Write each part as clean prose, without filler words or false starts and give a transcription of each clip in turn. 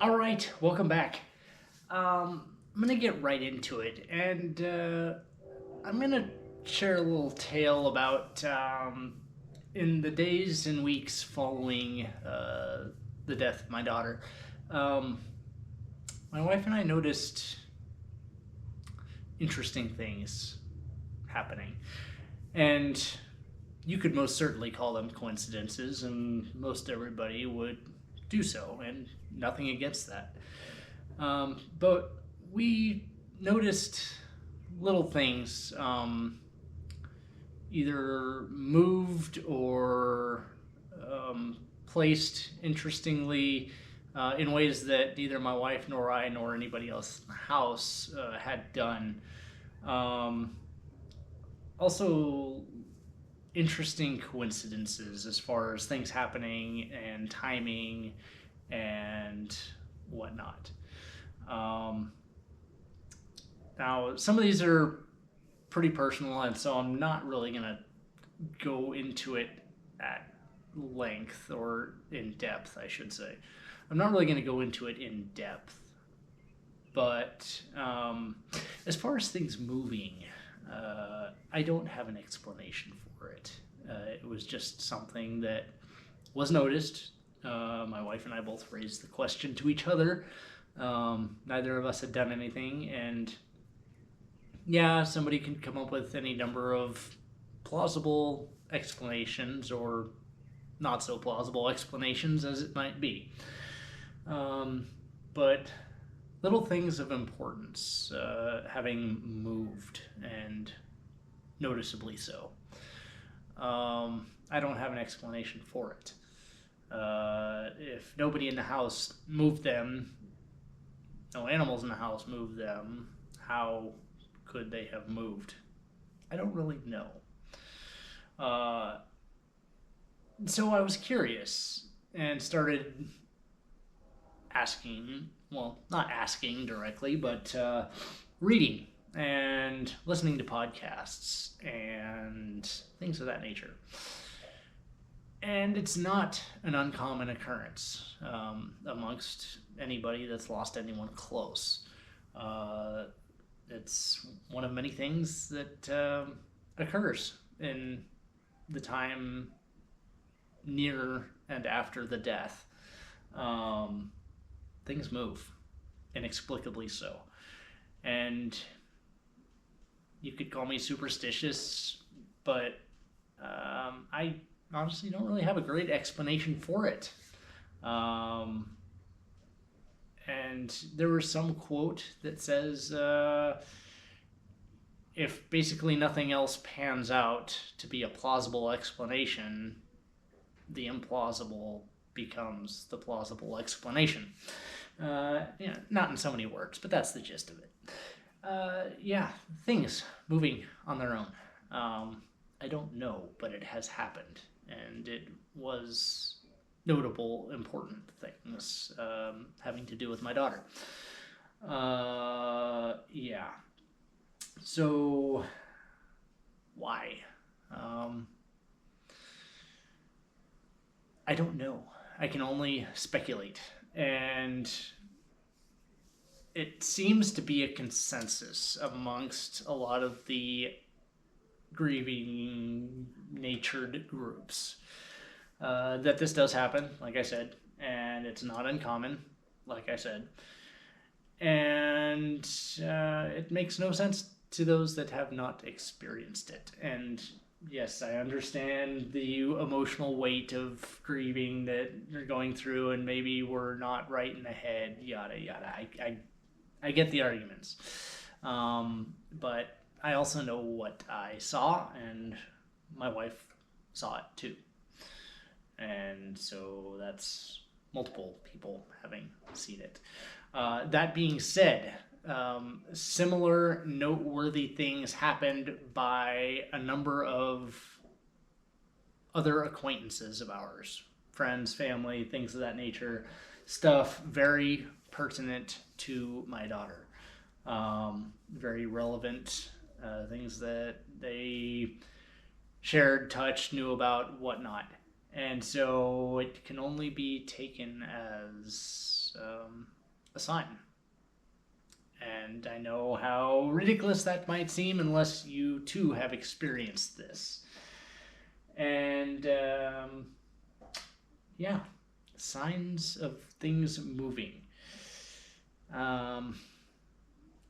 All right, welcome back. I'm gonna get right into it, and I'm gonna share a little tale about in the days and weeks following the death of my daughter. Um, my wife and I noticed interesting things happening, and you could most certainly call them coincidences, and most everybody would do so, and nothing against that. But we noticed little things, either moved or placed interestingly in ways that neither my wife nor I nor anybody else in the house had done. Um, Also, interesting coincidences as far as things happening and timing and whatnot. Um, Now, some of these are pretty personal, and so I'm not really going to go into it at length or in depth, I should say. I'm not really going to go into it in depth. But as far as things moving, I don't have an explanation for it. It was just something that was noticed. My wife and I both raised the question to each other. Neither of us had done anything, and yeah, somebody can come up with any number of plausible explanations or not so plausible explanations as it might be. But little things of importance having moved, and noticeably so. I don't have an explanation for it. If nobody in the house moved them, no animals in the house moved them, how could they have moved? I don't really know. Uh, so I was curious and started asking, well, not asking directly, but reading and listening to podcasts and things of that nature. And it's not an uncommon occurrence amongst anybody that's lost anyone close. Uh, it's one of many things that occurs in the time near and after the death. Um, Things move, inexplicably so. And you could call me superstitious, but I honestly don't really have a great explanation for it. Um, and there was some quote that says, if basically nothing else pans out to be a plausible explanation, the implausible becomes the plausible explanation. Not in so many words, but that's the gist of it. Yeah, things moving on their own. I don't know, but it has happened, and it was notable, important things having to do with my daughter. Yeah. So, why? Um, I don't know. I can only speculate. And it seems to be a consensus amongst a lot of the grieving natured groups that this does happen, like I said, and it's not uncommon, like I said. And it makes no sense to those that have not experienced it. And yes, I understand the emotional weight of grieving that you're going through, and maybe we're not right in the head, yada yada. I get the arguments, but I also know what I saw, and my wife saw it too, and so that's multiple people having seen it. That being said, similar noteworthy things happened by a number of other acquaintances of ours, friends, family, things of that nature, stuff very pertinent to my daughter, very relevant, things that they shared, touched, knew about, whatnot. And so it can only be taken as a sign. And I know how ridiculous that might seem unless you too have experienced this. And yeah, signs of things moving. I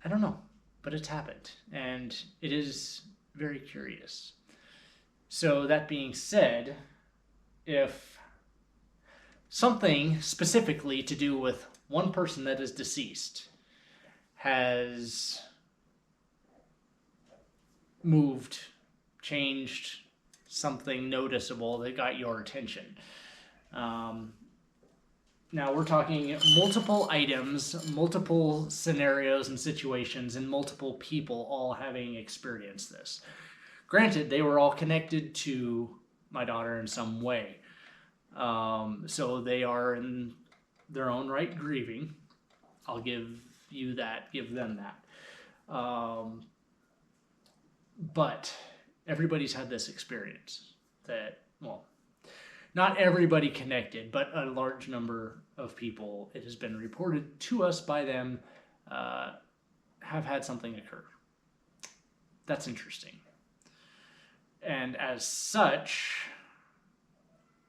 don't know, but it's happened, and it is very curious. So, that being said, if something specifically to do with one person that is deceased has moved, changed something noticeable that got your attention. Now we're talking multiple items, multiple scenarios and situations, and multiple people all having experienced this. Granted, they were all connected to my daughter in some way. So they are in their own right grieving. I'll give you that, give them that. But everybody's had this experience that, well, not everybody connected, but a large number of people, it has been reported to us by them, have had something occur. That's interesting. And as such,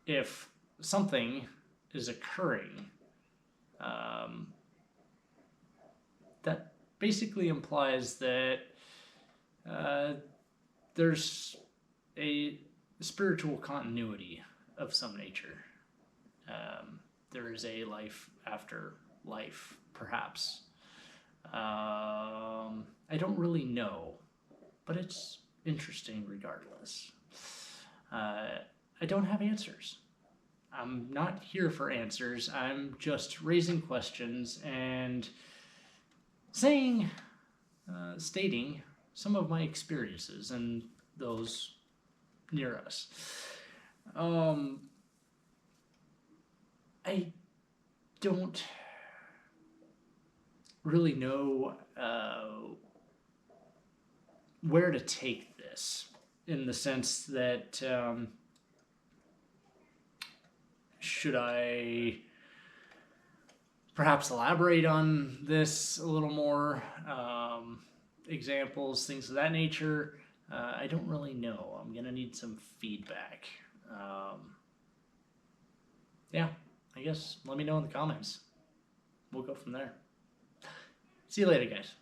if something is occurring, that basically implies that there's a spiritual continuity of some nature. There is a life after life, perhaps. I don't really know, but it's interesting regardless. I don't have answers. I'm not here for answers. I'm just raising questions and stating some of my experiences and those near us. I don't really know where to take this, in the sense that should I perhaps elaborate on this a little more? Examples, things of that nature. I don't really know. I'm going to need some feedback. Yeah, I guess let me know in the comments. We'll go from there. See you later, guys.